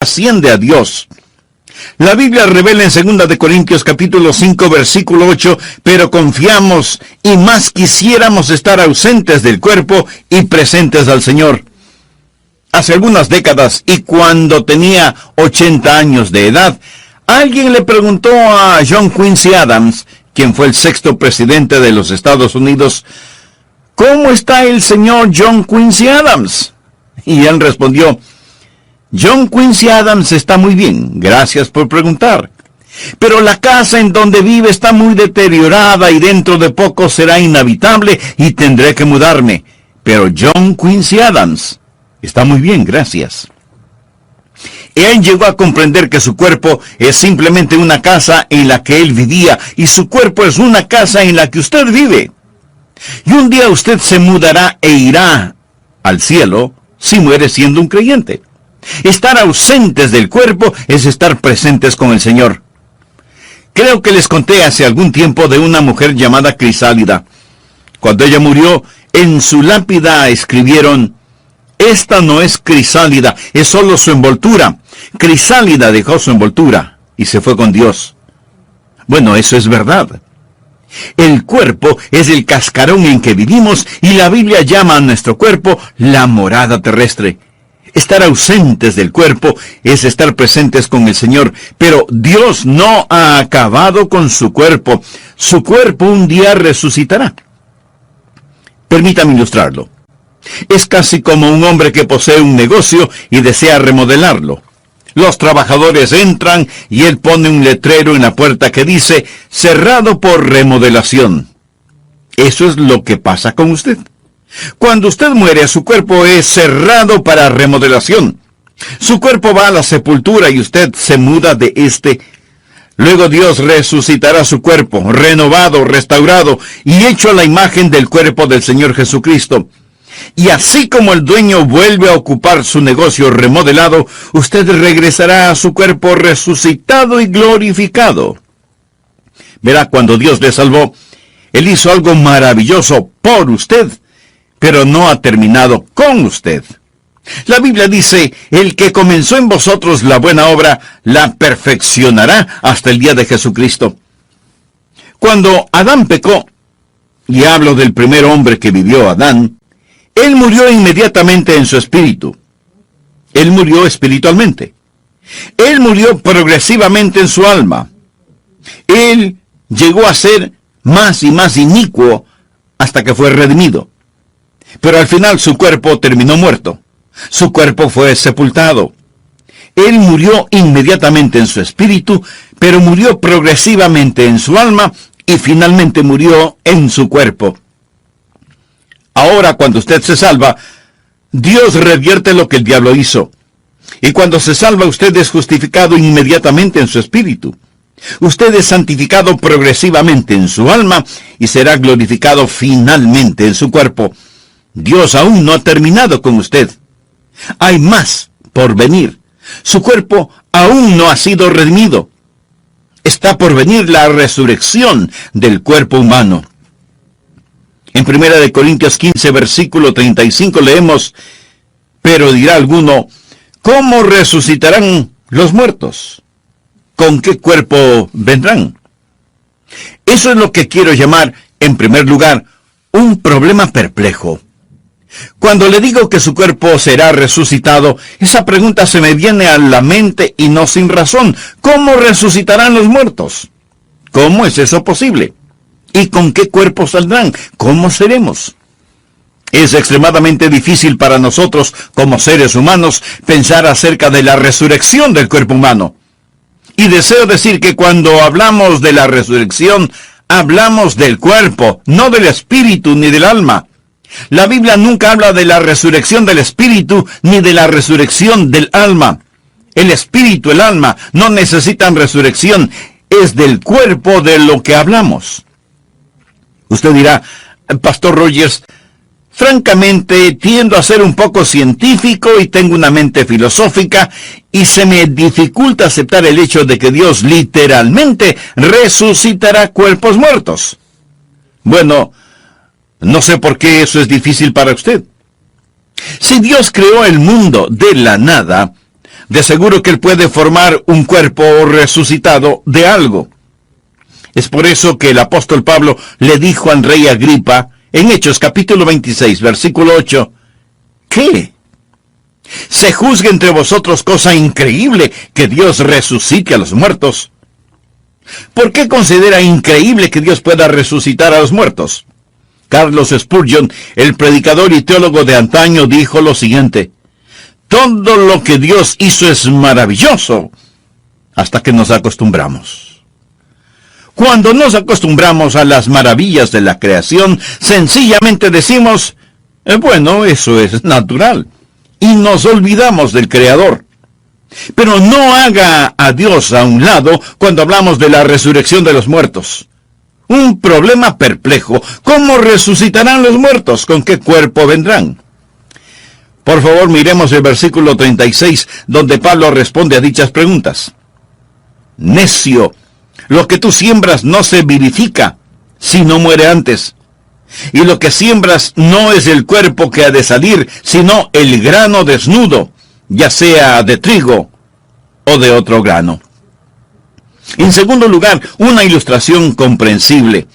asciende a Dios. La Biblia revela en 2 de Corintios capítulo 5 versículo 8, pero confiamos y más quisiéramos estar ausentes del cuerpo y presentes al Señor. Hace algunas décadas y cuando tenía 80 años de edad, alguien le preguntó a John Quincy Adams, quien fue el 6º presidente de los Estados Unidos, ¿cómo está el señor John Quincy Adams? Y él respondió, John Quincy Adams está muy bien, gracias por preguntar. Pero la casa en donde vive está muy deteriorada y dentro de poco será inhabitable y tendré que mudarme. Pero John Quincy Adams está muy bien, gracias. Él llegó a comprender que su cuerpo es simplemente una casa en la que él vivía y su cuerpo es una casa en la que usted vive. Y un día usted se mudará e irá al cielo si muere siendo un creyente. Estar ausentes del cuerpo es estar presentes con el Señor. Creo que les conté hace algún tiempo de una mujer llamada Crisálida. Cuando ella murió, en su lápida escribieron, esta no es Crisálida, es solo su envoltura. Crisálida dejó su envoltura y se fue con Dios. Bueno, eso es verdad. El cuerpo es el cascarón en que vivimos y la Biblia llama a nuestro cuerpo la morada terrestre. Estar ausentes del cuerpo es estar presentes con el Señor, pero Dios no ha acabado con su cuerpo. Su cuerpo un día resucitará. Permítame ilustrarlo. Es casi como un hombre que posee un negocio y desea remodelarlo. Los trabajadores entran y él pone un letrero en la puerta que dice, cerrado por remodelación. Eso es lo que pasa con usted. Cuando usted muere, su cuerpo es cerrado para remodelación. Su cuerpo va a la sepultura y usted se muda de este. Luego Dios resucitará su cuerpo, renovado, restaurado y hecho a la imagen del cuerpo del Señor Jesucristo. Y así como el dueño vuelve a ocupar su negocio remodelado, usted regresará a su cuerpo resucitado y glorificado. Verá, cuando Dios le salvó, Él hizo algo maravilloso por usted, pero no ha terminado con usted. La Biblia dice, el que comenzó en vosotros la buena obra, la perfeccionará hasta el día de Jesucristo. Cuando Adán pecó, y hablo del primer hombre que vivió, Adán, él murió inmediatamente en su espíritu. Él murió espiritualmente. Él murió progresivamente en su alma. Él llegó a ser más y más inicuo hasta que fue redimido. Pero al final su cuerpo terminó muerto. Su cuerpo fue sepultado. Él murió inmediatamente en su espíritu, pero murió progresivamente en su alma y finalmente murió en su cuerpo. Ahora, cuando usted se salva, Dios revierte lo que el diablo hizo. Y cuando se salva, usted es justificado inmediatamente en su espíritu. Usted es santificado progresivamente en su alma y será glorificado finalmente en su cuerpo. Dios aún no ha terminado con usted. Hay más por venir. Su cuerpo aún no ha sido redimido. Está por venir la resurrección del cuerpo humano. En 1 de Corintios 15, versículo 35 leemos, pero dirá alguno, ¿cómo resucitarán los muertos? ¿Con qué cuerpo vendrán? Eso es lo que quiero llamar, en primer lugar, un problema perplejo. Cuando le digo que su cuerpo será resucitado, esa pregunta se me viene a la mente y no sin razón. ¿Cómo resucitarán los muertos? ¿Cómo es eso posible? ¿Y con qué cuerpo saldrán? ¿Cómo seremos? Es extremadamente difícil para nosotros, como seres humanos, pensar acerca de la resurrección del cuerpo humano. Y deseo decir que cuando hablamos de la resurrección, hablamos del cuerpo, no del espíritu ni del alma. La Biblia nunca habla de la resurrección del espíritu ni de la resurrección del alma. El espíritu, el alma, no necesitan resurrección. Es del cuerpo de lo que hablamos. Usted dirá, Pastor Rogers, francamente tiendo a ser un poco científico y tengo una mente filosófica y se me dificulta aceptar el hecho de que Dios literalmente resucitará cuerpos muertos. Bueno, no sé por qué eso es difícil para usted. Si Dios creó el mundo de la nada, De seguro que Él puede formar un cuerpo resucitado de algo. Es por eso que el apóstol Pablo le dijo al rey Agripa, en Hechos capítulo 26, versículo 8, ¿qué? ¿Se juzga entre vosotros cosa increíble que Dios resucite a los muertos? ¿Por qué considera increíble que Dios pueda resucitar a los muertos? Carlos Spurgeon, el predicador y teólogo de antaño, dijo lo siguiente: todo lo que Dios hizo es maravilloso hasta que nos acostumbramos. Cuando nos acostumbramos a las maravillas de la creación, sencillamente decimos, bueno, eso es natural, y nos olvidamos del Creador. Pero no haga a Dios a un lado cuando hablamos de la resurrección de los muertos. Un problema perplejo. ¿Cómo resucitarán los muertos? ¿Con qué cuerpo vendrán? Por favor, miremos el versículo 36, donde Pablo responde a dichas preguntas. Necio, lo que tú siembras no se vivifica, si no muere antes. Y lo que siembras no es el cuerpo que ha de salir, sino el grano desnudo, ya sea de trigo o de otro grano. En segundo lugar, una ilustración comprensible.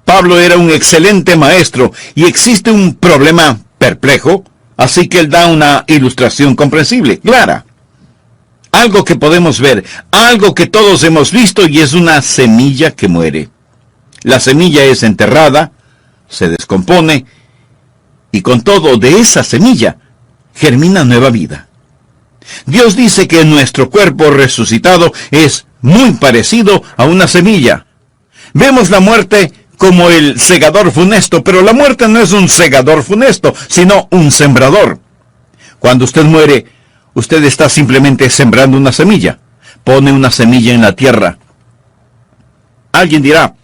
Pablo era un excelente maestro y existe un problema perplejo, así que él da una ilustración comprensible, clara. Algo que podemos ver, algo que todos hemos visto, y es una semilla que muere. La semilla es enterrada, se descompone, y con todo de esa semilla germina nueva vida. Dios dice que nuestro cuerpo resucitado es muy parecido a una semilla. Vemos la muerte como el segador funesto, pero la muerte no es un segador funesto, sino un sembrador. Cuando usted muere, usted está simplemente sembrando una semilla. Pone una semilla en la tierra. Alguien dirá,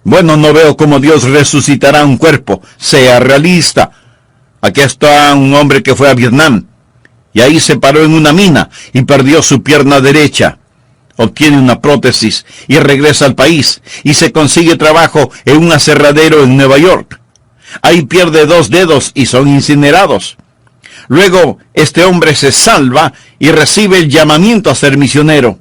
bueno, no veo cómo Dios resucitará un cuerpo. Sea realista. Aquí está un hombre que fue a Vietnam, y ahí se paró en una mina y perdió su pierna derecha. Obtiene una prótesis y regresa al país y se consigue trabajo en un aserradero en Nueva York. Ahí pierde 2 dedos y son incinerados. Luego este hombre se salva y recibe el llamamiento a ser misionero.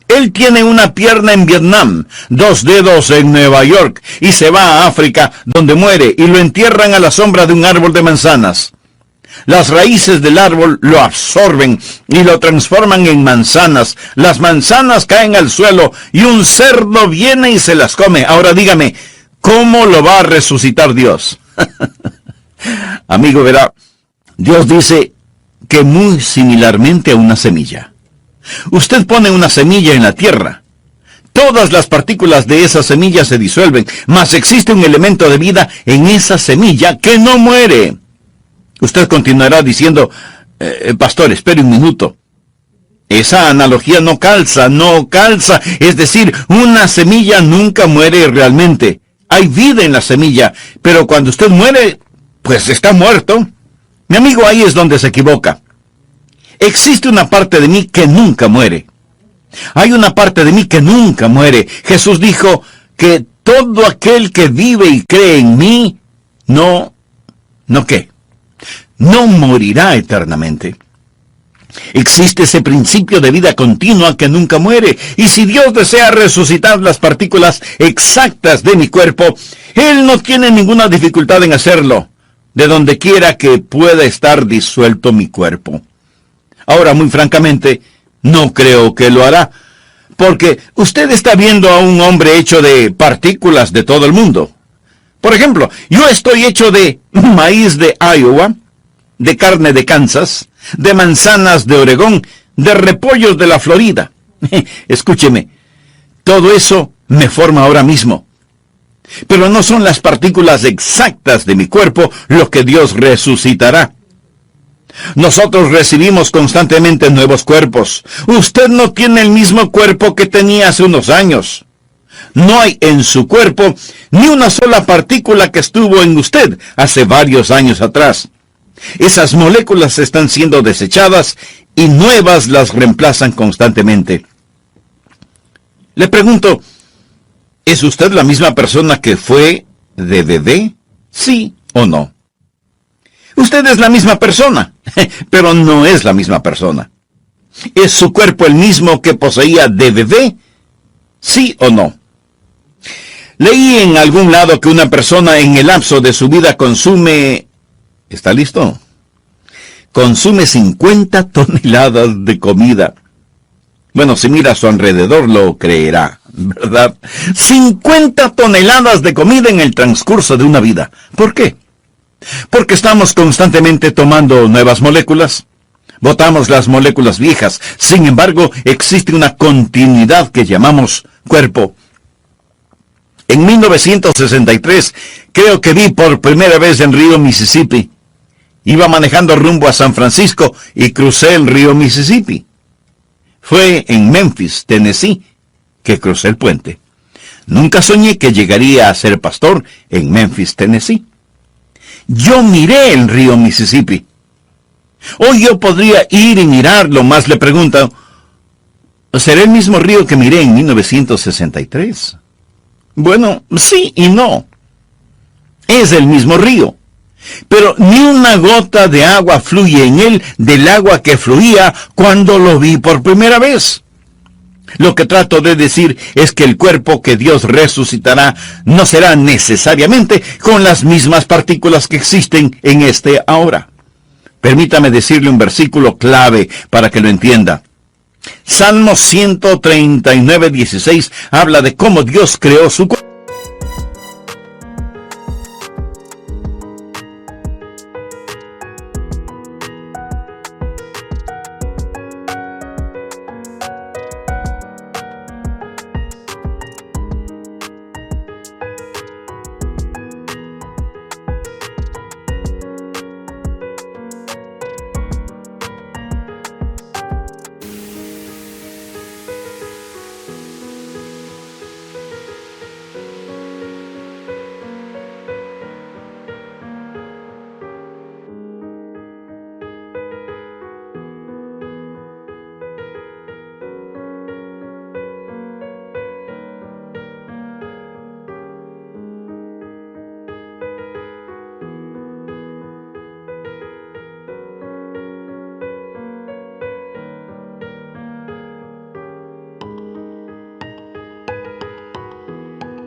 Él tiene una pierna en Vietnam, 2 dedos en Nueva York, y se va a África, donde muere, y lo entierran a la sombra de un árbol de manzanas. Las raíces del árbol lo absorben y lo transforman en manzanas. Las manzanas caen al suelo y un cerdo viene y se las come. Ahora dígame, ¿cómo lo va a resucitar Dios? Amigo, verá, Dios dice que muy similarmente a una semilla. Usted pone una semilla en la tierra. Todas las partículas de esa semilla se disuelven, mas existe un elemento de vida en esa semilla que no muere. Usted continuará diciendo, pastor, espere un minuto. Esa analogía no calza. Es decir, una semilla nunca muere realmente. Hay vida en la semilla, pero cuando usted muere, pues está muerto. Mi amigo, ahí es donde se equivoca. Existe una parte de mí que nunca muere. Hay una parte de mí que nunca muere. Jesús dijo que todo aquel que vive y cree en mí, no morirá eternamente. Existe ese principio de vida continua que nunca muere. Y si Dios desea resucitar las partículas exactas de mi cuerpo, Él no tiene ninguna dificultad en hacerlo, de donde quiera que pueda estar disuelto mi cuerpo. Ahora, muy francamente, no creo que lo hará, porque usted está viendo a un hombre hecho de partículas de todo el mundo. Por ejemplo, yo estoy hecho de maíz de Iowa, de carne de Kansas, de manzanas de Oregón, de repollos de la Florida. Escúcheme, todo eso me forma ahora mismo. Pero no son las partículas exactas de mi cuerpo lo que Dios resucitará. Nosotros recibimos constantemente nuevos cuerpos. Usted no tiene el mismo cuerpo que tenía hace unos años. No hay en su cuerpo ni una sola partícula que estuvo en usted hace varios años atrás. Esas moléculas están siendo desechadas y nuevas las reemplazan constantemente. Le pregunto, ¿es usted la misma persona que fue de bebé? ¿Sí o no? Usted es la misma persona, pero no es la misma persona. ¿Es su cuerpo el mismo que poseía de bebé? ¿Sí o no? Leí en algún lado que una persona en el lapso de su vida consume... ¿Está listo? Consume 50 toneladas de comida. Bueno, si mira a su alrededor lo creerá, ¿verdad? 50 toneladas de comida en el transcurso de una vida. ¿Por qué? Porque estamos constantemente tomando nuevas moléculas. Botamos las moléculas viejas. Sin embargo, existe una continuidad que llamamos cuerpo. En 1963, creo que vi por primera vez en Río, Mississippi. Iba manejando rumbo a San Francisco y crucé el río Mississippi. Fue en Memphis, Tennessee, que crucé el puente. Nunca soñé que llegaría a ser pastor en Memphis, Tennessee. Yo miré el río Mississippi. Hoy yo podría ir y mirarlo, más le pregunto, ¿será el mismo río que miré en 1963? Bueno, sí y no. Es el mismo río. Pero ni una gota de agua fluye en él del agua que fluía cuando lo vi por primera vez. Lo que trato de decir es que el cuerpo que Dios resucitará no será necesariamente con las mismas partículas que existen en este ahora. Permítame decirle un versículo clave para que lo entienda. Salmo 139:16 habla de cómo Dios creó su cuerpo.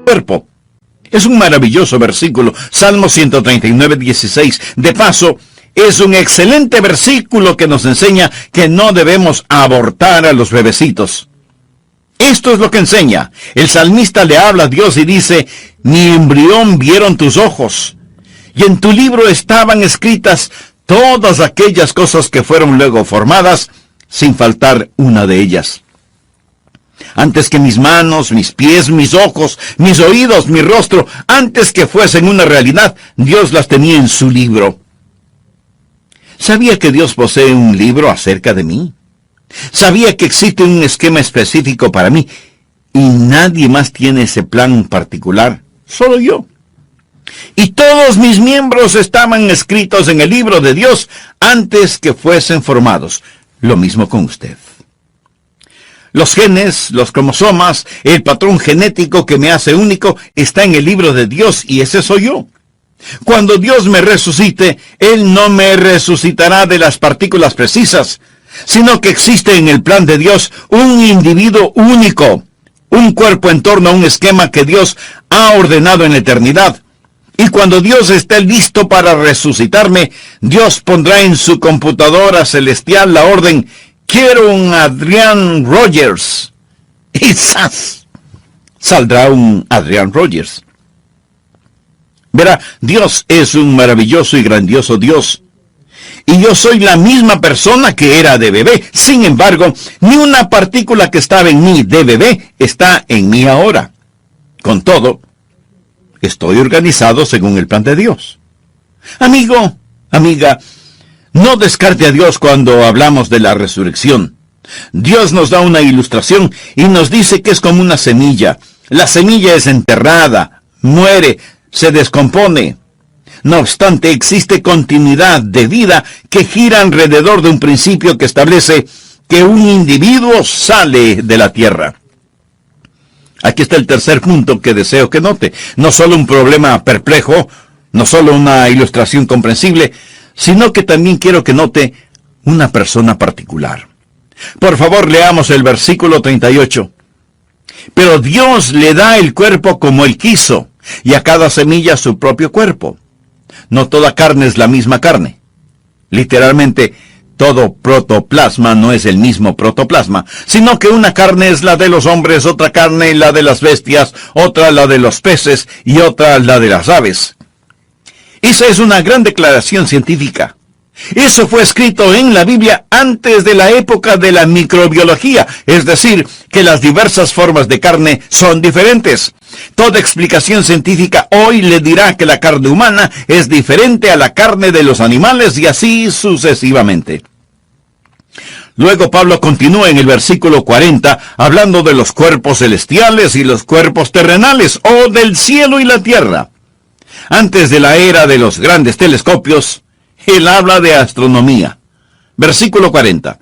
Cuerpo. Es un maravilloso versículo, Salmo 139:16. De paso, es un excelente versículo que nos enseña que no debemos abortar a los bebecitos. Esto es lo que enseña. El salmista le habla a Dios y dice, mi embrión vieron tus ojos, y en tu libro estaban escritas todas aquellas cosas que fueron luego formadas, sin faltar una de ellas. Antes que mis manos, mis pies, mis ojos, mis oídos, mi rostro, antes que fuesen una realidad, Dios las tenía en su libro. ¿Sabía que Dios posee un libro acerca de mí? ¿Sabía que existe un esquema específico para mí? Y nadie más tiene ese plan particular, solo yo. Y todos mis miembros estaban escritos en el libro de Dios antes que fuesen formados. Lo mismo con usted. Los genes, los cromosomas, el patrón genético que me hace único está en el libro de Dios y ese soy yo. Cuando Dios me resucite, Él no me resucitará de las partículas precisas, sino que existe en el plan de Dios un individuo único, un cuerpo en torno a un esquema que Dios ha ordenado en la eternidad. Y cuando Dios esté listo para resucitarme, Dios pondrá en su computadora celestial la orden: quiero un Adrian Rogers. Y ¡zas! Saldrá un Adrian Rogers. Verá, Dios es un maravilloso y grandioso Dios. Y yo soy la misma persona que era de bebé. Sin embargo, ni una partícula que estaba en mí de bebé está en mí ahora. Con todo, estoy organizado según el plan de Dios. Amigo, amiga, no descarte a Dios cuando hablamos de la resurrección. Dios nos da una ilustración y nos dice que es como una semilla. La semilla es enterrada, muere, se descompone. No obstante, existe continuidad de vida que gira alrededor de un principio que establece que un individuo sale de la tierra. Aquí está el tercer punto que deseo que note. No solo un problema perplejo, no solo una ilustración comprensible, sino que también quiero que note una persona particular. Por favor, leamos el versículo 38. Pero Dios le da el cuerpo como Él quiso, y a cada semilla su propio cuerpo. No toda carne es la misma carne. Literalmente, todo protoplasma no es el mismo protoplasma, sino que una carne es la de los hombres, otra carne la de las bestias, otra la de los peces y otra la de las aves. Esa es una gran declaración científica. Eso fue escrito en la Biblia antes de la época de la microbiología, es decir, que las diversas formas de carne son diferentes. Toda explicación científica hoy le dirá que la carne humana es diferente a la carne de los animales y así sucesivamente. Luego Pablo continúa en el versículo 40 hablando de los cuerpos celestiales y los cuerpos terrenales, o del cielo y la tierra. Antes de la era de los grandes telescopios, él habla de astronomía. Versículo 40.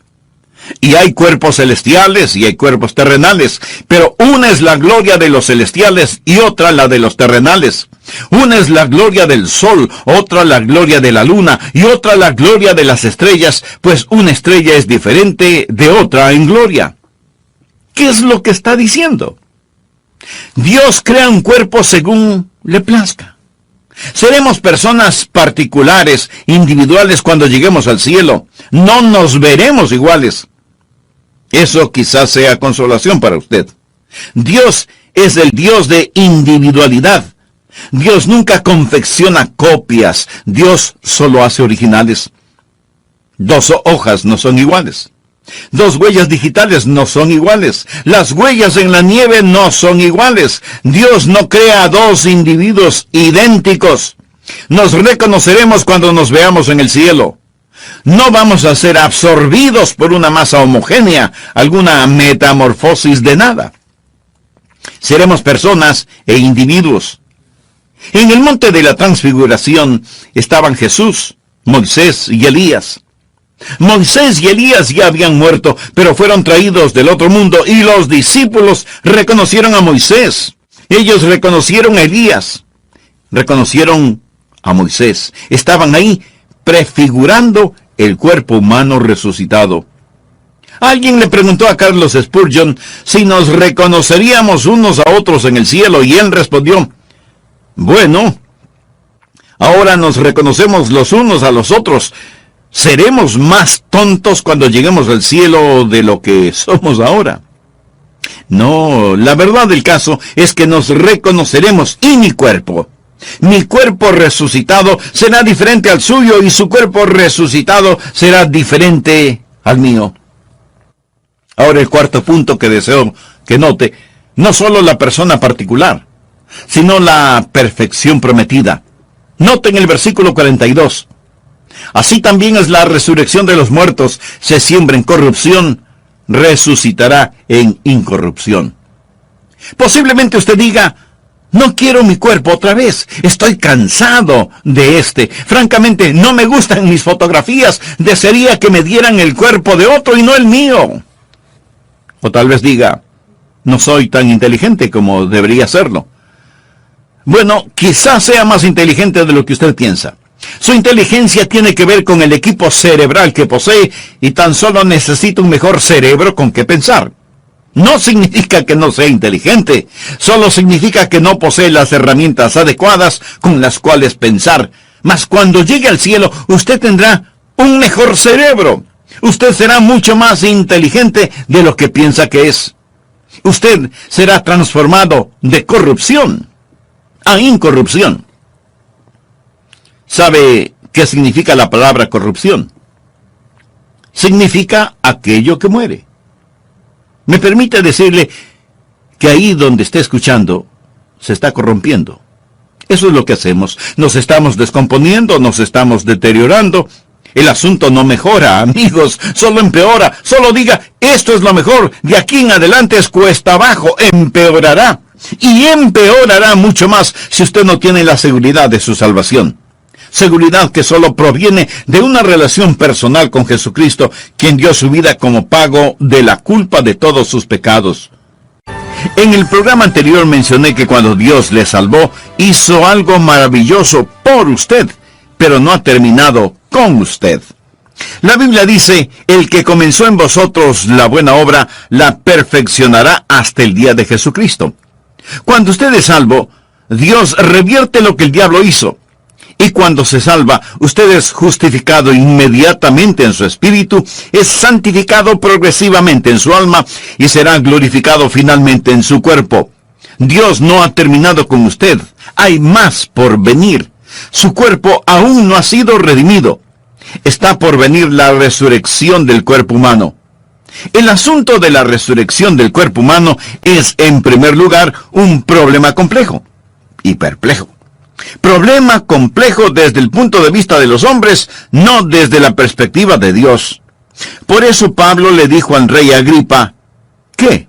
Y hay cuerpos celestiales y hay cuerpos terrenales, pero una es la gloria de los celestiales y otra la de los terrenales. Una es la gloria del sol, otra la gloria de la luna y otra la gloria de las estrellas, pues una estrella es diferente de otra en gloria. ¿Qué es lo que está diciendo? Dios crea un cuerpo según le plazca. Seremos personas particulares, individuales cuando lleguemos al cielo. No nos veremos iguales. Eso quizás sea consolación para usted. Dios es el Dios de individualidad. Dios nunca confecciona copias. Dios solo hace originales. 2 hojas no son iguales. 2 huellas digitales no son iguales. Las huellas en la nieve no son iguales. Dios no crea 2 individuos idénticos. Nos reconoceremos cuando nos veamos en el cielo. No vamos a ser absorbidos por una masa homogénea, alguna metamorfosis de nada. Seremos personas e individuos. En el monte de la transfiguración estaban Jesús, Moisés y Elías. Moisés y Elías ya habían muerto, pero fueron traídos del otro mundo, y los discípulos reconocieron a Moisés. Ellos reconocieron a Elías. Reconocieron a Moisés. Estaban ahí prefigurando el cuerpo humano resucitado. Alguien le preguntó a Carlos Spurgeon si nos reconoceríamos unos a otros en el cielo, y él respondió: bueno, ahora nos reconocemos los unos a los otros. ¿Seremos más tontos cuando lleguemos al cielo de lo que somos ahora? No, la verdad del caso es que nos reconoceremos, y mi cuerpo resucitado será diferente al suyo, y su cuerpo resucitado será diferente al mío. Ahora el cuarto punto que deseo que note, no solo la persona particular, sino la perfección prometida. Noten el versículo 42. Así también es la resurrección de los muertos. Se siembra en corrupción, resucitará en incorrupción. Posiblemente usted diga: no quiero mi cuerpo otra vez. Estoy cansado de este. Francamente, no me gustan mis fotografías. Desearía que me dieran el cuerpo de otro y no el mío. O tal vez diga: no soy tan inteligente como debería serlo. Bueno, quizás sea más inteligente de lo que usted piensa. Su inteligencia tiene que ver con el equipo cerebral que posee, y tan solo necesita un mejor cerebro con que pensar. No significa que no sea inteligente, solo significa que no posee las herramientas adecuadas con las cuales pensar. Mas cuando llegue al cielo, usted tendrá un mejor cerebro. Usted será mucho más inteligente de lo que piensa que es. Usted será transformado de corrupción a incorrupción. ¿Sabe qué significa la palabra corrupción? Significa aquello que muere. Me permite decirle que ahí donde esté escuchando, se está corrompiendo. Eso es lo que hacemos. Nos estamos descomponiendo, nos estamos deteriorando. El asunto no mejora, amigos, solo empeora. Solo diga: esto es lo mejor, de aquí en adelante es cuesta abajo. Empeorará. Y empeorará mucho más si usted no tiene la seguridad de su salvación. Seguridad que solo proviene de una relación personal con Jesucristo, quien dio su vida como pago de la culpa de todos sus pecados. En el programa anterior mencioné que cuando Dios le salvó, hizo algo maravilloso por usted, pero no ha terminado con usted. La Biblia dice, el que comenzó en vosotros la buena obra, la perfeccionará hasta el día de Jesucristo. Cuando usted es salvo, Dios revierte lo que el diablo hizo. Y cuando se salva, usted es justificado inmediatamente en su espíritu, es santificado progresivamente en su alma y será glorificado finalmente en su cuerpo. Dios no ha terminado con usted. Hay más por venir. Su cuerpo aún no ha sido redimido. Está por venir la resurrección del cuerpo humano. El asunto de la resurrección del cuerpo humano es, en primer lugar, un problema complejo y perplejo. Problema complejo desde el punto de vista de los hombres, no desde la perspectiva de Dios. Por eso Pablo le dijo al rey Agripa, ¿qué?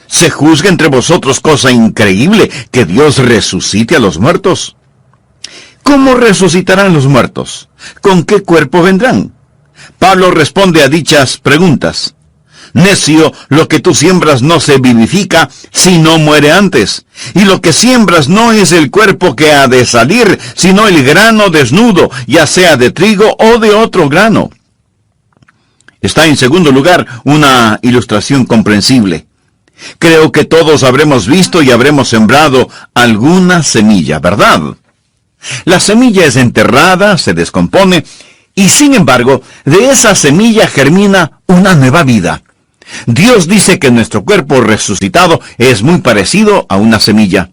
¿Se juzga entre vosotros cosa increíble que Dios resucite a los muertos? ¿Cómo resucitarán los muertos? ¿Con qué cuerpo vendrán? Pablo responde a dichas preguntas. Necio, lo que tú siembras no se vivifica si no muere antes. Y lo que siembras no es el cuerpo que ha de salir, sino el grano desnudo, ya sea de trigo o de otro grano. Está en segundo lugar una ilustración comprensible. Creo que todos habremos visto y habremos sembrado alguna semilla, ¿verdad? La semilla es enterrada, se descompone, y sin embargo, de esa semilla germina una nueva vida. Dios dice que nuestro cuerpo resucitado es muy parecido a una semilla.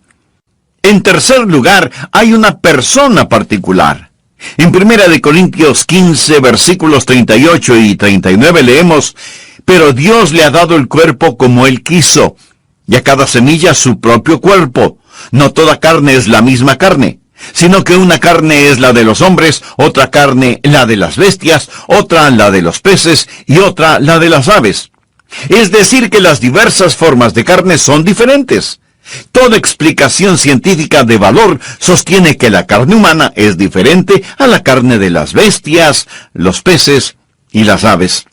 En tercer lugar, hay una persona particular. En 1 Corintios 15, versículos 38 y 39 leemos, pero Dios le ha dado el cuerpo como Él quiso, y a cada semilla su propio cuerpo. No toda carne es la misma carne, sino que una carne es la de los hombres, otra carne la de las bestias, otra la de los peces y otra la de las aves. Es decir, que las diversas formas de carne son diferentes. Toda explicación científica de valor sostiene que la carne humana es diferente a la carne de las bestias, los peces y las aves.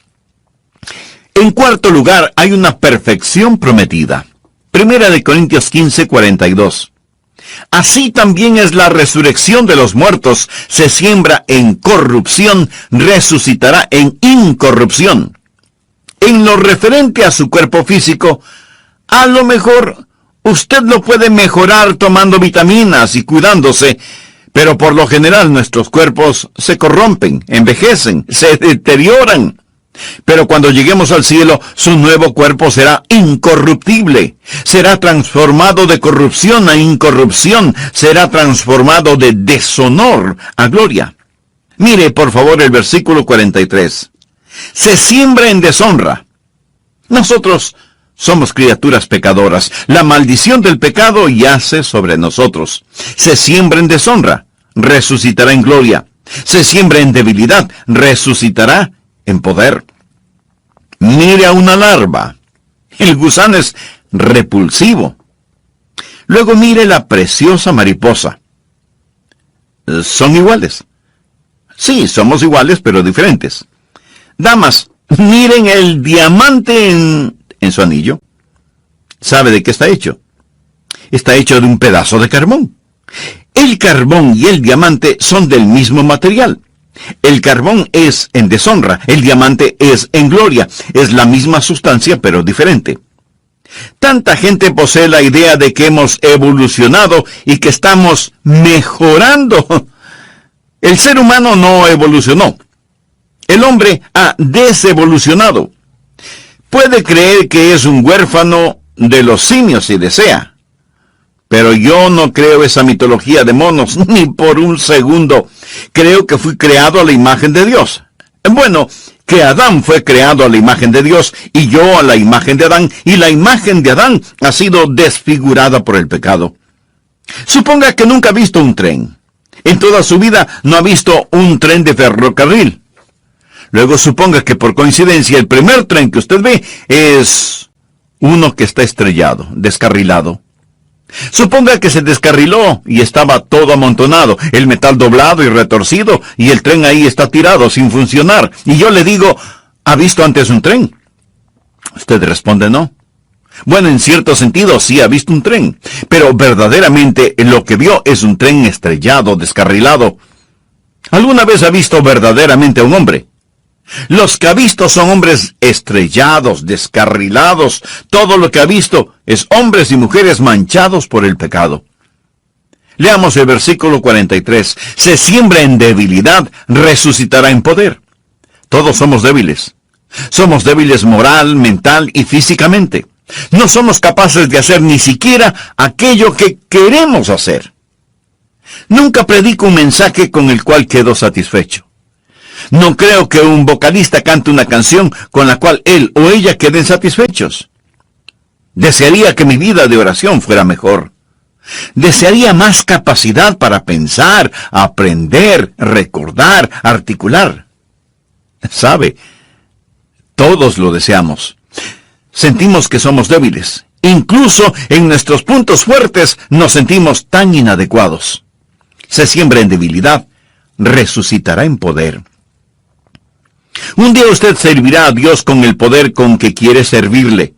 En cuarto lugar, hay una perfección prometida. 1 Corintios 15, 42. Así también es la resurrección de los muertos. Se siembra en corrupción, resucitará en incorrupción. En lo referente a su cuerpo físico, a lo mejor usted lo puede mejorar tomando vitaminas y cuidándose, pero por lo general nuestros cuerpos se corrompen, envejecen, se deterioran. Pero cuando lleguemos al cielo, su nuevo cuerpo será incorruptible. Será transformado de corrupción a incorrupción. Será transformado de deshonor a gloria. Mire, por favor, el versículo 43. Se siembra en deshonra. Nosotros somos criaturas pecadoras. La maldición del pecado yace sobre nosotros. Se siembra en deshonra, resucitará en gloria. Se siembra en debilidad, resucitará en poder. Mire a una larva. El gusano es repulsivo. Luego mire la preciosa mariposa. ¿Son iguales? Sí, somos iguales, pero diferentes. Damas, miren el diamante en su anillo. ¿Sabe de qué está hecho? Está hecho de un pedazo de carbón. El carbón y el diamante son del mismo material. El carbón es en deshonra, el diamante es en gloria. Es la misma sustancia, pero diferente. Tanta gente posee la idea de que hemos evolucionado y que estamos mejorando. El ser humano no evolucionó. El hombre ha desevolucionado. Puede creer que es un huérfano de los simios si desea. Pero yo no creo esa mitología de monos, ni por un segundo. Creo que fui creado a la imagen de Dios. Bueno, que Adán fue creado a la imagen de Dios, y yo a la imagen de Adán, y la imagen de Adán ha sido desfigurada por el pecado. Suponga que nunca ha visto un tren. En toda su vida no ha visto un tren de ferrocarril. Luego suponga que por coincidencia el primer tren que usted ve es uno que está estrellado, descarrilado. Suponga que se descarriló y estaba todo amontonado, el metal doblado y retorcido, y el tren ahí está tirado sin funcionar. Y yo le digo, ¿ha visto antes un tren? Usted responde no. Bueno, en cierto sentido sí ha visto un tren, pero verdaderamente lo que vio es un tren estrellado, descarrilado. ¿Alguna vez ha visto verdaderamente a un hombre? Los que ha visto son hombres estrellados, descarrilados. Todo lo que ha visto es hombres y mujeres manchados por el pecado. Leamos el versículo 43. Se siembra en debilidad, resucitará en poder. Todos somos débiles. Somos débiles moral, mental y físicamente. No somos capaces de hacer ni siquiera aquello que queremos hacer. Nunca predico un mensaje con el cual quedo satisfecho. No creo que un vocalista cante una canción con la cual él o ella queden satisfechos. Desearía que mi vida de oración fuera mejor. Desearía más capacidad para pensar, aprender, recordar, articular. ¿Sabe? Todos lo deseamos. Sentimos que somos débiles. Incluso en nuestros puntos fuertes nos sentimos tan inadecuados. Se siembra en debilidad, resucitará en poder. Un día usted servirá a Dios con el poder con que quiere servirle.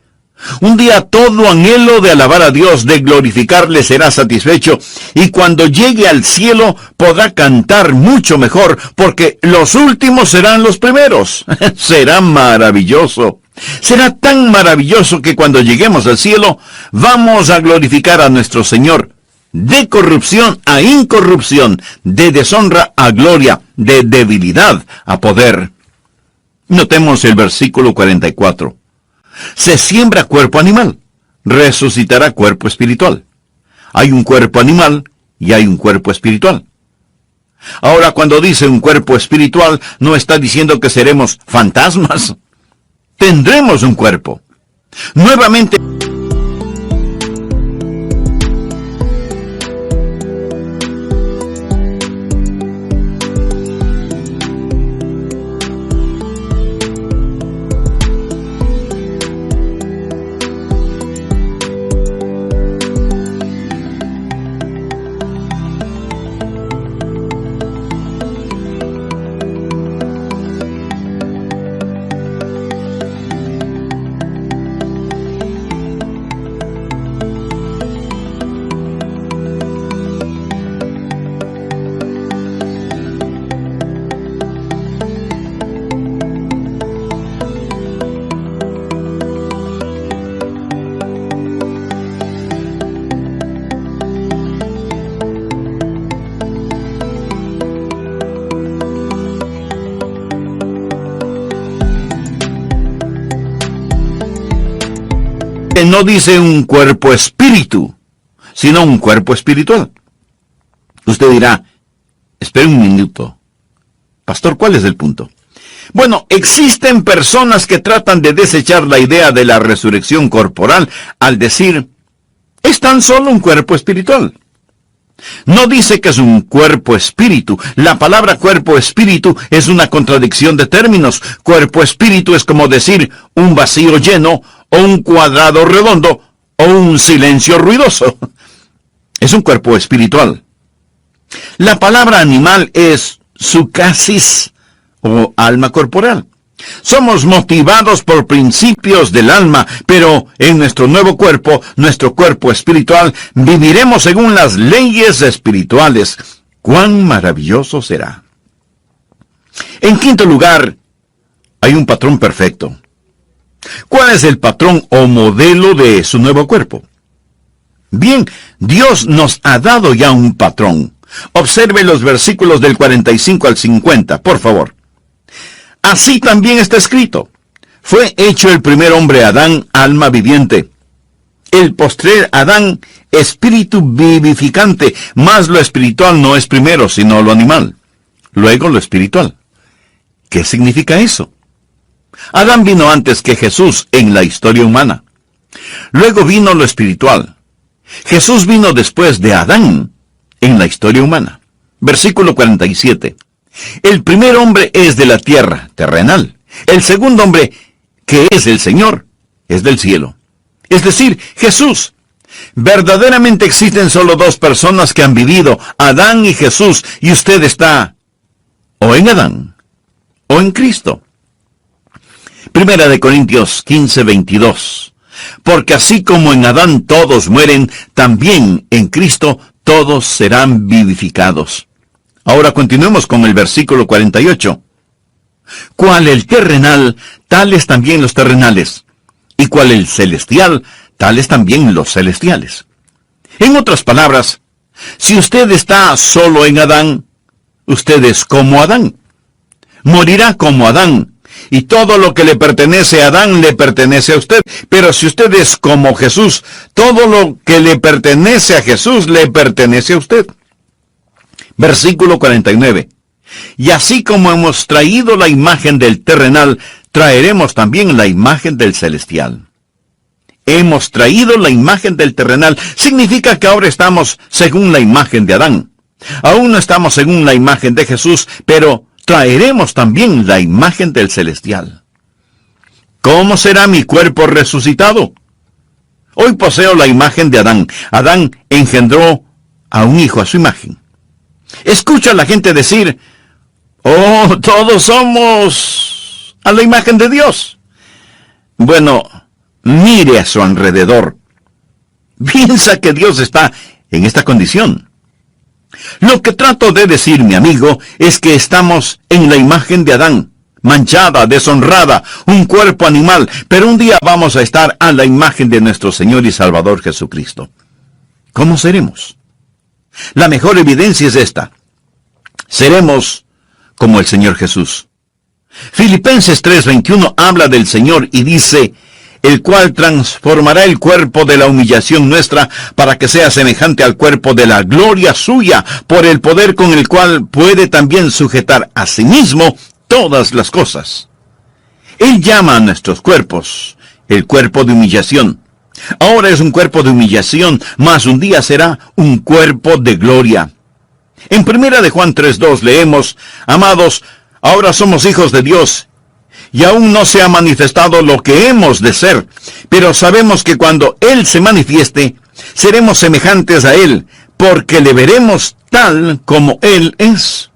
Un día todo anhelo de alabar a Dios, de glorificarle, será satisfecho, y cuando llegue al cielo podrá cantar mucho mejor, porque los últimos serán los primeros. Será maravilloso. Será tan maravilloso que cuando lleguemos al cielo vamos a glorificar a nuestro Señor, de corrupción a incorrupción, de deshonra a gloria, de debilidad a poder. Notemos el versículo 44. Se siembra cuerpo animal, resucitará cuerpo espiritual. Hay un cuerpo animal y hay un cuerpo espiritual. Ahora, cuando dice un cuerpo espiritual, no está diciendo que seremos fantasmas. Tendremos un cuerpo. Nuevamente, no dice un cuerpo espíritu, sino un cuerpo espiritual. Usted dirá, espere un minuto. Pastor, ¿cuál es el punto? Bueno, existen personas que tratan de desechar la idea de la resurrección corporal al decir, es tan solo un cuerpo espiritual. No dice que es un cuerpo espíritu. La palabra cuerpo espíritu es una contradicción de términos. Cuerpo espíritu es como decir un vacío lleno, o un cuadrado redondo, o un silencio ruidoso. Es un cuerpo espiritual. La palabra animal es sucasis, o alma corporal. Somos motivados por principios del alma, pero en nuestro nuevo nuestro cuerpo espiritual, viviremos según las leyes espirituales. ¡Cuán maravilloso será! En quinto lugar, hay un patrón perfecto. ¿Cuál es el patrón o modelo de su nuevo cuerpo? Bien, Dios nos ha dado ya un patrón. Observe los versículos del 45 al 50, por favor. Así también está escrito. Fue hecho el primer hombre Adán, alma viviente. El postrer Adán, espíritu vivificante. Mas lo espiritual no es primero, sino lo animal. Luego lo espiritual. ¿Qué significa eso? Adán vino antes que Jesús en la historia humana. Luego vino lo espiritual. Jesús vino después de Adán en la historia humana. Versículo 47. El primer hombre es de la tierra, terrenal. El segundo hombre, que es el Señor, es del cielo. Es decir, Jesús. Verdaderamente existen solo dos personas que han vivido, Adán y Jesús, y usted está o en Adán o en Cristo. Primera de Corintios 15:22. Porque así como en Adán todos mueren, también en Cristo todos serán vivificados. Ahora continuemos con el versículo 48. Cual el terrenal, tales también los terrenales. Y cual el celestial, tales también los celestiales. En otras palabras, si usted está solo en Adán, usted es como Adán. Morirá como Adán. Y todo lo que le pertenece a Adán le pertenece a usted. Pero si usted es como Jesús, todo lo que le pertenece a Jesús le pertenece a usted. Versículo 49. Y así como hemos traído la imagen del terrenal, traeremos también la imagen del celestial. Hemos traído la imagen del terrenal. Significa que ahora estamos según la imagen de Adán. Aún no estamos según la imagen de Jesús, pero traeremos también la imagen del celestial. ¿Cómo será mi cuerpo resucitado? Hoy poseo la imagen de Adán. Adán engendró a un hijo a su imagen. Escucha a la gente decir, oh, todos somos a la imagen de Dios. Bueno, mire a su alrededor. Piensa que Dios está en esta condición. Lo que trato de decir, mi amigo, es que estamos en la imagen de Adán, manchada, deshonrada, un cuerpo animal, pero un día vamos a estar a la imagen de nuestro Señor y Salvador Jesucristo. ¿Cómo seremos? La mejor evidencia es esta. Seremos como el Señor Jesús. Filipenses 3:21 habla del Señor y dice, el cual transformará el cuerpo de la humillación nuestra para que sea semejante al cuerpo de la gloria suya, por el poder con el cual puede también sujetar a sí mismo todas las cosas. Él llama a nuestros cuerpos el cuerpo de humillación. Ahora es un cuerpo de humillación, mas un día será un cuerpo de gloria. En 1 de Juan 3:2 leemos, amados, ahora somos hijos de Dios, y aún no se ha manifestado lo que hemos de ser, pero sabemos que cuando Él se manifieste, seremos semejantes a Él, porque le veremos tal como Él es.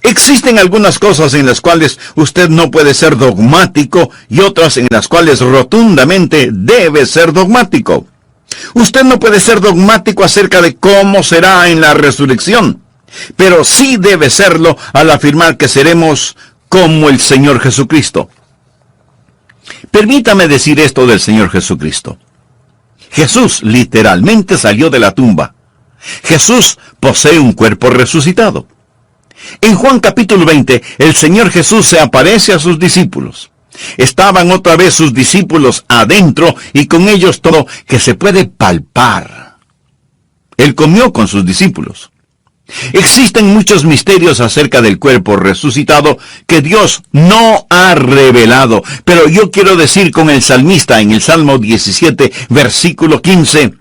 Existen algunas cosas en las cuales usted no puede ser dogmático y otras en las cuales rotundamente debe ser dogmático. Usted no puede ser dogmático acerca de cómo será en la resurrección, pero sí debe serlo al afirmar que seremos como el Señor Jesucristo. Permítame decir esto del Señor Jesucristo. Jesús literalmente salió de la tumba. Jesús posee un cuerpo resucitado. En Juan capítulo 20, el Señor Jesús se aparece a sus discípulos. Estaban otra vez sus discípulos adentro y con ellos todo que se puede palpar. Él comió con sus discípulos. Existen muchos misterios acerca del cuerpo resucitado que Dios no ha revelado, pero yo quiero decir con el salmista en el Salmo 17, versículo 15,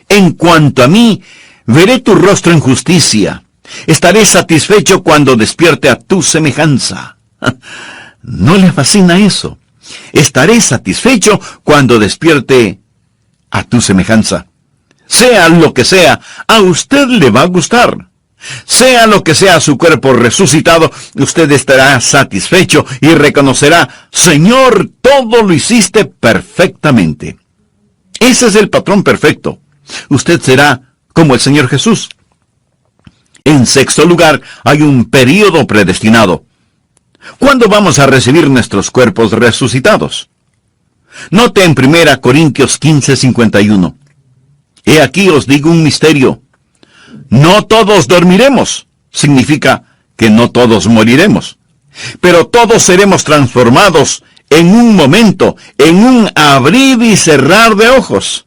en cuanto a mí, veré tu rostro en justicia. Estaré satisfecho cuando despierte a tu semejanza. ¿No le fascina eso? Estaré satisfecho cuando despierte a tu semejanza. Sea lo que sea, a usted le va a gustar. Sea lo que sea su cuerpo resucitado, usted estará satisfecho y reconocerá, Señor, todo lo hiciste perfectamente. Ese es el patrón perfecto. Usted será como el Señor Jesús. En sexto lugar, hay un período predestinado. ¿Cuándo vamos a recibir nuestros cuerpos resucitados? Note en 1 Corintios 15:51. He aquí os digo un misterio. No todos dormiremos. Significa que no todos moriremos. Pero todos seremos transformados en un momento, en un abrir y cerrar de ojos.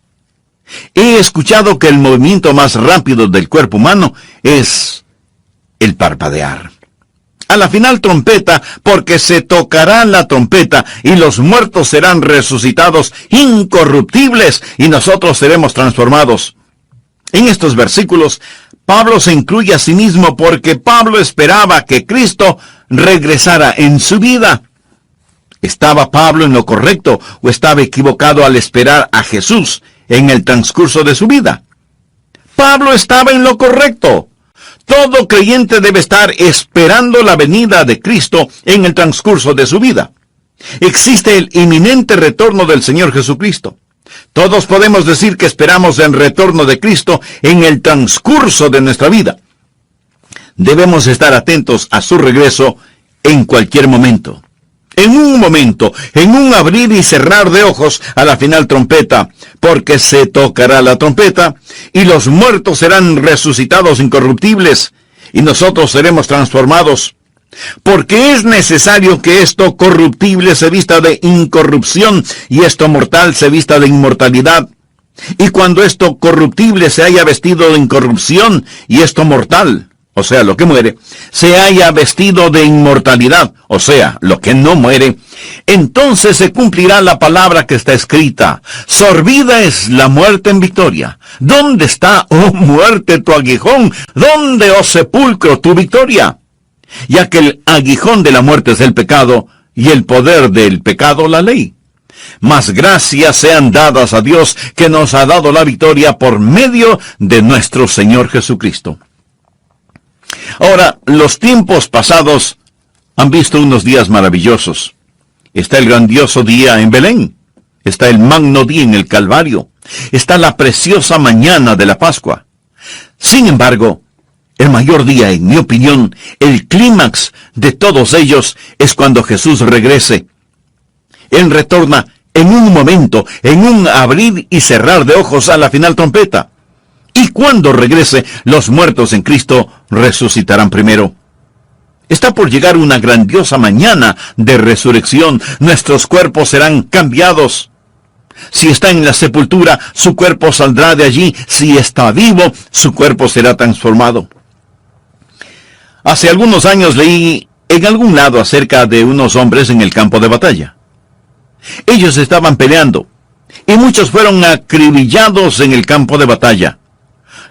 He escuchado que el movimiento más rápido del cuerpo humano es el parpadear. A la final trompeta, porque se tocará la trompeta y los muertos serán resucitados incorruptibles y nosotros seremos transformados. En estos versículos, Pablo se incluye a sí mismo porque Pablo esperaba que Cristo regresara en su vida. ¿Estaba Pablo en lo correcto o estaba equivocado al esperar a Jesús en el transcurso de su vida? Pablo estaba en lo correcto. Todo creyente debe estar esperando la venida de Cristo en el transcurso de su vida. Existe el inminente retorno del Señor Jesucristo. Todos podemos decir que esperamos el retorno de Cristo en el transcurso de nuestra vida. Debemos estar atentos a su regreso en cualquier momento. En un momento, en un abrir y cerrar de ojos a la final trompeta, porque se tocará la trompeta, y los muertos serán resucitados incorruptibles, y nosotros seremos transformados. Porque es necesario que esto corruptible se vista de incorrupción, y esto mortal se vista de inmortalidad. Y cuando esto corruptible se haya vestido de incorrupción, y esto mortal, o sea, lo que muere, se haya vestido de inmortalidad, o sea, lo que no muere, entonces se cumplirá la palabra que está escrita: sorbida es la muerte en victoria. ¿Dónde está, oh muerte, tu aguijón? ¿Dónde, oh sepulcro, tu victoria? Ya que el aguijón de la muerte es el pecado, y el poder del pecado la ley. Mas gracias sean dadas a Dios, que nos ha dado la victoria por medio de nuestro Señor Jesucristo. Ahora, los tiempos pasados han visto unos días maravillosos. Está el grandioso día en Belén. Está el magno día en el Calvario. Está la preciosa mañana de la Pascua. Sin embargo, el mayor día, en mi opinión, el clímax de todos ellos, es cuando Jesús regrese. Él retorna en un momento, en un abrir y cerrar de ojos a la final trompeta. Y cuando regrese, los muertos en Cristo resucitarán primero. Está por llegar una grandiosa mañana de resurrección. Nuestros cuerpos serán cambiados. Si está en la sepultura, su cuerpo saldrá de allí. Si está vivo, su cuerpo será transformado. Hace algunos años leí en algún lado acerca de unos hombres en el campo de batalla. Ellos estaban peleando, y muchos fueron acribillados en el campo de batalla.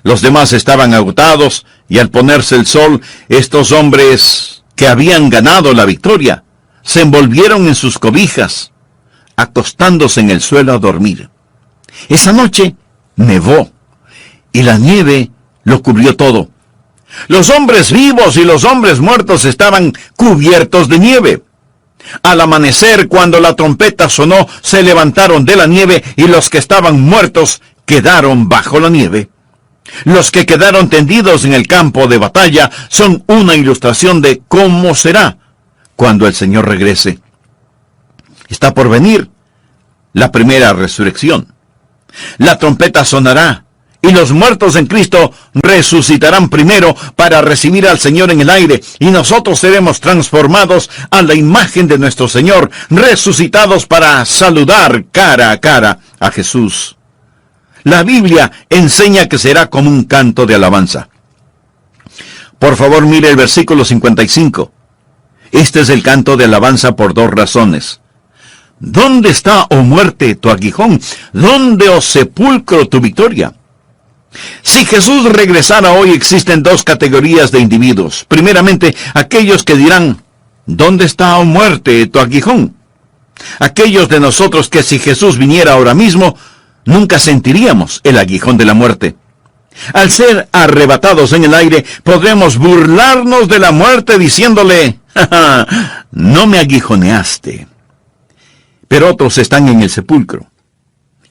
Los demás estaban agotados, y al ponerse el sol, estos hombres que habían ganado la victoria, se envolvieron en sus cobijas, acostándose en el suelo a dormir. Esa noche nevó, y la nieve lo cubrió todo. Los hombres vivos y los hombres muertos estaban cubiertos de nieve. Al amanecer, cuando la trompeta sonó, se levantaron de la nieve, y los que estaban muertos quedaron bajo la nieve. Los que quedaron tendidos en el campo de batalla son una ilustración de cómo será cuando el Señor regrese. Está por venir la primera resurrección. La trompeta sonará, y los muertos en Cristo resucitarán primero para recibir al Señor en el aire, y nosotros seremos transformados a la imagen de nuestro Señor, resucitados para saludar cara a cara a Jesús. La Biblia enseña que será como un canto de alabanza. Por favor, mire el versículo 55. Este es el canto de alabanza por dos razones. ¿Dónde está, oh muerte, tu aguijón? ¿Dónde, oh sepulcro, tu victoria? Si Jesús regresara hoy, existen dos categorías de individuos. Primeramente, aquellos que dirán: ¿dónde está, oh muerte, tu aguijón? Aquellos de nosotros que, si Jesús viniera ahora mismo, nunca sentiríamos el aguijón de la muerte. Al ser arrebatados en el aire, podremos burlarnos de la muerte diciéndole: ¡ja, ja! No me aguijoneaste. Pero otros están en el sepulcro.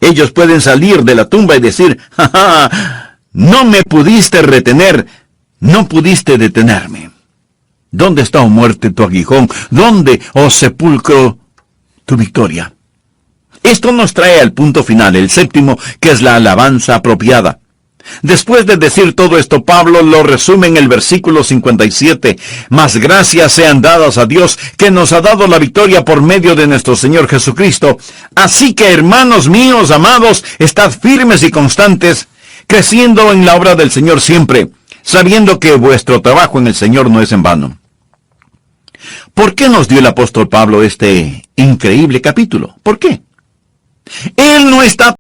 Ellos pueden salir de la tumba y decir: ¡ja, ja! No me pudiste retener, no pudiste detenerme. ¿Dónde está, oh muerte, tu aguijón? ¿Dónde, oh sepulcro, tu victoria? Esto nos trae al punto final, el séptimo, que es la alabanza apropiada. Después de decir todo esto, Pablo lo resume en el versículo 57. Mas gracias sean dadas a Dios, que nos ha dado la victoria por medio de nuestro Señor Jesucristo. Así que, hermanos míos, amados, estad firmes y constantes, creciendo en la obra del Señor siempre, sabiendo que vuestro trabajo en el Señor no es en vano. ¿Por qué nos dio el apóstol Pablo este increíble capítulo? ¿Por qué? Él no está